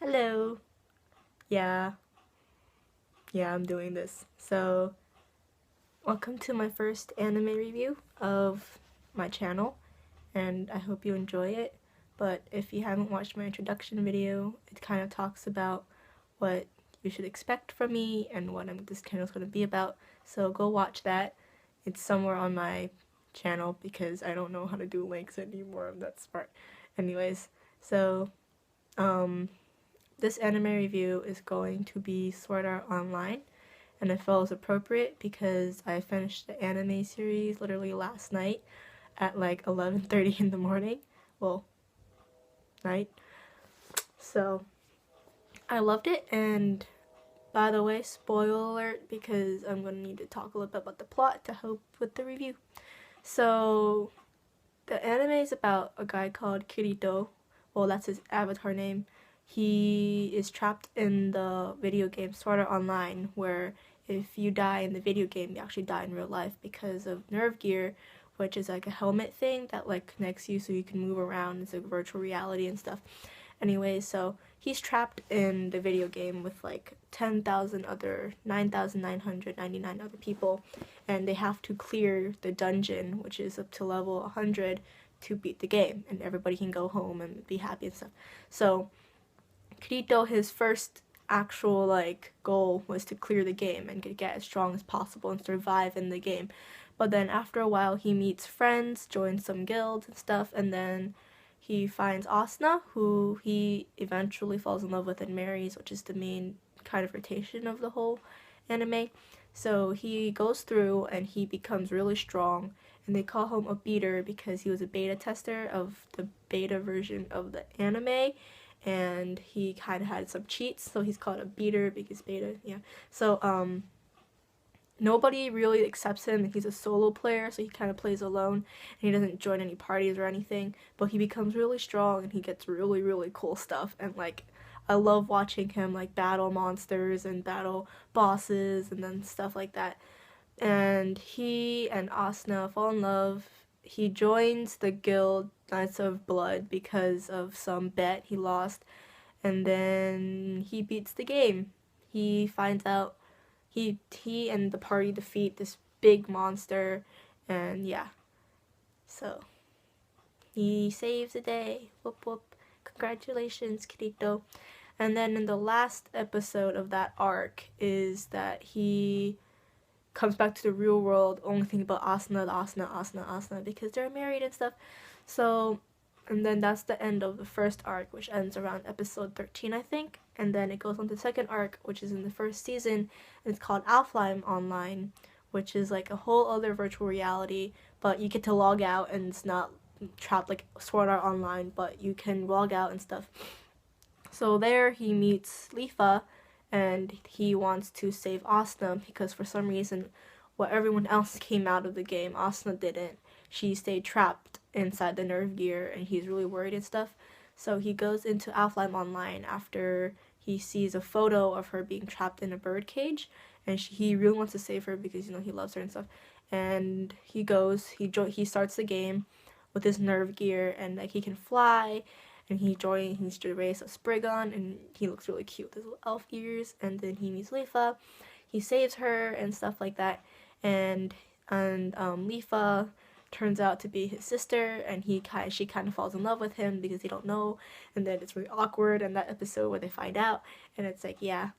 Hello. Yeah, I'm doing this. So, welcome to my first anime review of my channel, and I hope you enjoy it. But if you haven't watched my introduction video, it kind of talks about what you should expect from me and what this channel is going to be about. So, go watch that. It's somewhere on my channel because I don't know how to do links anymore. I'm that smart. Anyways, so, um, this anime review is going to be Sword Art Online, and it feels appropriate because I finished the anime series literally last night at like 11:30 in the morning. Well, night. So, I loved it, and by the way, spoiler alert because I'm going to need to talk a little bit about the plot to help with the review. So, the anime is about a guy called Kirito. Well, that's his avatar name. He is trapped in the video game Sword Art Online, where if you die in the video game, you actually die in real life because of nerve gear, which is like a helmet thing that like connects you so you can move around. It's like virtual reality and stuff. Anyways, so he's trapped in the video game with like 10,000 other 9,999 other people, and they have to clear the dungeon, which is up to level 100, to beat the game, and everybody can go home and be happy and stuff. So Kirito, his first actual like goal was to clear the game and get as strong as possible and survive in the game. But then after a while he meets friends, joins some guilds and stuff, and then he finds Asuna, who he eventually falls in love with and marries, which is the main kind of rotation of the whole anime. So he goes through and he becomes really strong, and they call him a beater because he was a beta tester of the beta version of the anime, and he kind of had some cheats, so he's called a beater because beta, yeah. So nobody really accepts him, and he's a solo player, so he kind of plays alone, and he doesn't join any parties or anything, but he becomes really strong and he gets really, really cool stuff, and like I love watching him like battle monsters and battle bosses and then stuff like that. And he and Asuna fall in love. He joins the guild Knights of Blood because of some bet he lost, and then he beats the game. He finds out he and the party defeat this big monster, and yeah. So he saves the day. Whoop whoop. Congratulations, Kirito. And then in the last episode of that arc is that he comes back to the real world, only thinking about Asuna, because they're married and stuff. So, and then that's the end of the first arc, which ends around episode 13, I think. And then it goes on to the second arc, which is in the first season, and it's called Alfheim Online, which is like a whole other virtual reality, but you get to log out and it's not trapped like Sword Art Online, but you can log out and stuff. So there he meets Lifa, and he wants to save Asuna because for some reason, what everyone else came out of the game, Asuna didn't. She stayed trapped inside the nerve gear, and he's really worried and stuff. So he goes into Alfheim Online after he sees a photo of her being trapped in a bird cage, and he really wants to save her because he loves her and stuff. And he starts the game with his nerve gear, and like he can fly, and he's to race a Spriggan, and he looks really cute with his little elf ears. And then he meets Lifa, he saves her and stuff like that, and Lifa turns out to be his sister, and she kind of falls in love with him because they don't know, and then it's really awkward in that episode where they find out, and it's like, yeah.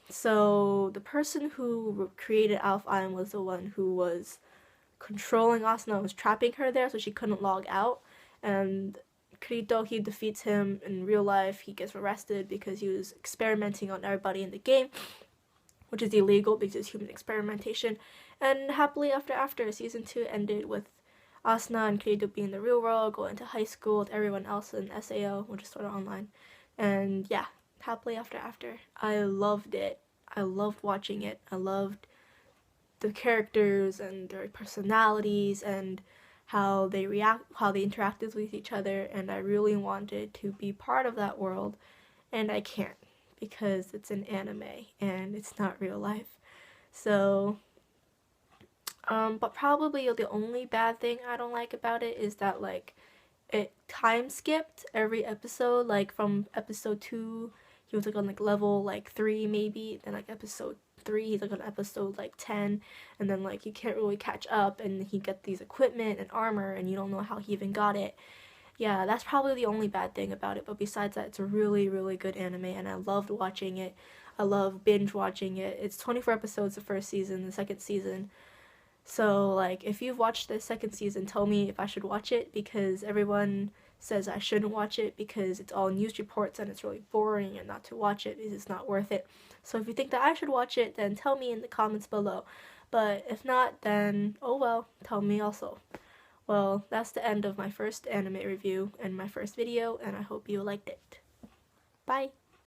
So the person who created Alfheim was the one who was controlling Asuna, was trapping her there so she couldn't log out. And Kirito, he defeats him in real life. He gets arrested because he was experimenting on everybody in the game, which is illegal because it's human experimentation. And happily after season 2 ended with Asuna and Kirito being in the real world, going to high school with everyone else in SAO, which is sort of online. And yeah, happily after. I loved it. I loved watching it. I loved the characters and their personalities and how they interacted with each other, and I really wanted to be part of that world, and I can't because it's an anime and it's not real life. So, but probably the only bad thing I don't like about it is that like it time skipped every episode, like from episode 2 he was like on like level like 3 maybe, then like episode 3 he's like on episode like 10, and then like you can't really catch up, and he get these equipment and armor and you don't know how he even got it. Yeah, that's probably the only bad thing about it, but besides that, it's a really, really good anime, and I loved watching it. I love binge watching it. It's 24 episodes the first season, the second season. So, like, if you've watched the second season, tell me if I should watch it, because everyone says I shouldn't watch it because it's all news reports and it's really boring and not to watch it. It's not worth it. So if you think that I should watch it, then tell me in the comments below. But if not, then oh well, tell me also. Well, that's the end of my first anime review and my first video, and I hope you liked it. Bye!